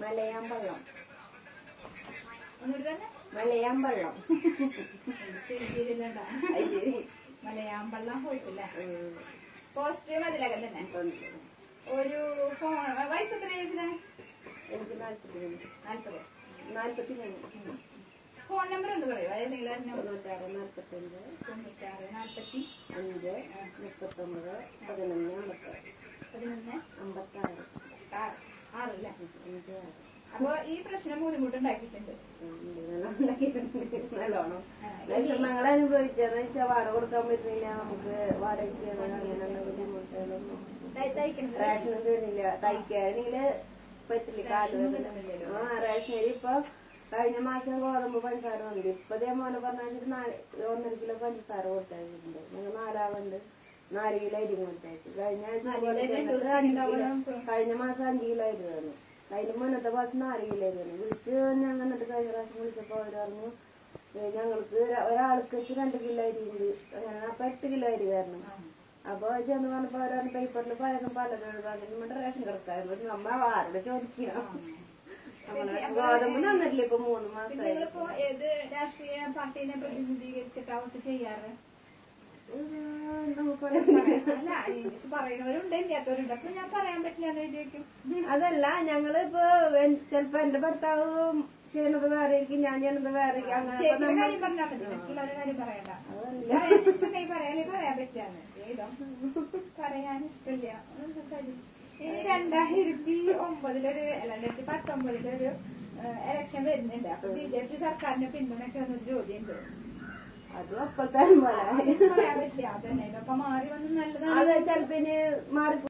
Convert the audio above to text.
മലയാമ്പള്ളം. ഒന്നുകൂടി തന്നെ മലയാമ്പള്ളം. മലയാമ്പള്ളം പോയിട്ടില്ല. പോസ്റ്റ് മതിലകം തന്നെ. ഒരു വയസ്സ് എത്ര ഏജിനാണ്? എനിക്ക് 40. 40. ഫോൺ നമ്പർ ഒന്ന് പറയോ? ഏതെങ്കിലും 96 45 5 39 11 56. അപ്പൊ ഈ പ്രശ്നം ബുദ്ധിമുട്ടുണ്ടാക്കിയിട്ടുണ്ട്. നല്ലോണം വിഷമങ്ങൾ അനുഭവിച്ചതെന്ന് വെച്ചാൽ വാടക കൊടുക്കാൻ പറ്റുന്നില്ല, നമുക്ക് വാടകയ്ക്ക് അങ്ങനെയുള്ള ബുദ്ധിമുട്ടുകളൊന്നും. റേഷനും തരുന്നില്ല, തയ്ക്കാണെങ്കില് പറ്റില്ല, കാലുവേദന. റേഷനരി ഇപ്പൊ കഴിഞ്ഞ മാസം ഗോതമ്പ് പഞ്ചസാര വന്നില്ല. ഇപ്പൊ ദേ മോനെ പറഞ്ഞാൽ 1.5 കിലോ പഞ്ചസാര കൊടുത്തായിട്ടുണ്ട്. ഞങ്ങൾ 4 ആളുണ്ട്, 4 കിലോ അരി കൊടുത്തയച്ചു. കഴിഞ്ഞ മാസം 5 കിലോ അരി തന്നു. അതിന് മുന്നത്തെ മാസം 4 കിലോ അരി തന്നു. വിളിച്ച് ഞങ്ങൾ എന്നിട്ട് കഴിഞ്ഞ പ്രാവശ്യം വിളിച്ചപ്പോ അവർ പറഞ്ഞു ഞങ്ങൾക്ക് ഒരാൾക്ക് 2 കിലോ അരി ഉണ്ട്, അങ്ങനെ അപ്പൊ 8 കിലോ അരി തരണം. അപ്പൊ ചെന്ന് പറഞ്ഞപ്പോ അവരാണ് പേപ്പറിൽ പലതും പലതും റേഷൻ കിടക്കായിരുന്നു. നമ്മ ആരോട് ചോദിക്കണം. ഗോതമ്പ് തന്നിട്ടില്ല ഇപ്പൊ 3 മാസമായി. ഏത് രാഷ്ട്രീയ പാർട്ടീനെ പ്രതിനിധീകരിച്ചിട്ട് അവർക്ക് ചെയ്യാറ്? അല്ല, എനിക്ക് പറയുന്നവരുണ്ട്, ഇല്ലാത്തവരുണ്ട്. അപ്പൊ ഞാൻ പറയാൻ പറ്റില്ല എന്ന് വിചാരിക്കും. അതല്ല, ഞങ്ങള് ഇപ്പൊ ചെലപ്പോ എന്റെ ഭർത്താവ് ചെയ്യണത് വേറെ ആയിരിക്കും, ഞാൻ ചെയ്യണത് വേറെ കാര്യം പറഞ്ഞാൽ മതി, മറ്റുള്ളവരുടെ കാര്യം പറയണ്ട. പറയാനേ പറയാൻ പറ്റാന്ന് പറയാൻ ഇഷ്ടമില്ല. ഇനി 2019 അല്ല 2019 ഇലക്ഷൻ വരുന്നുണ്ട്. അപ്പൊ BJP സർക്കാരിന്റെ പിന്തുണയ്ക്ക് വന്നൊരു ചോദ്യമുണ്ട്. അതും അപ്പോഴത്തെ പറയാൻ പറ്റില്ല. അതന്നെ ഇതൊക്കെ മാറി വന്ന് നല്ലതാണ്. അത് ചിലപ്പോ മാറി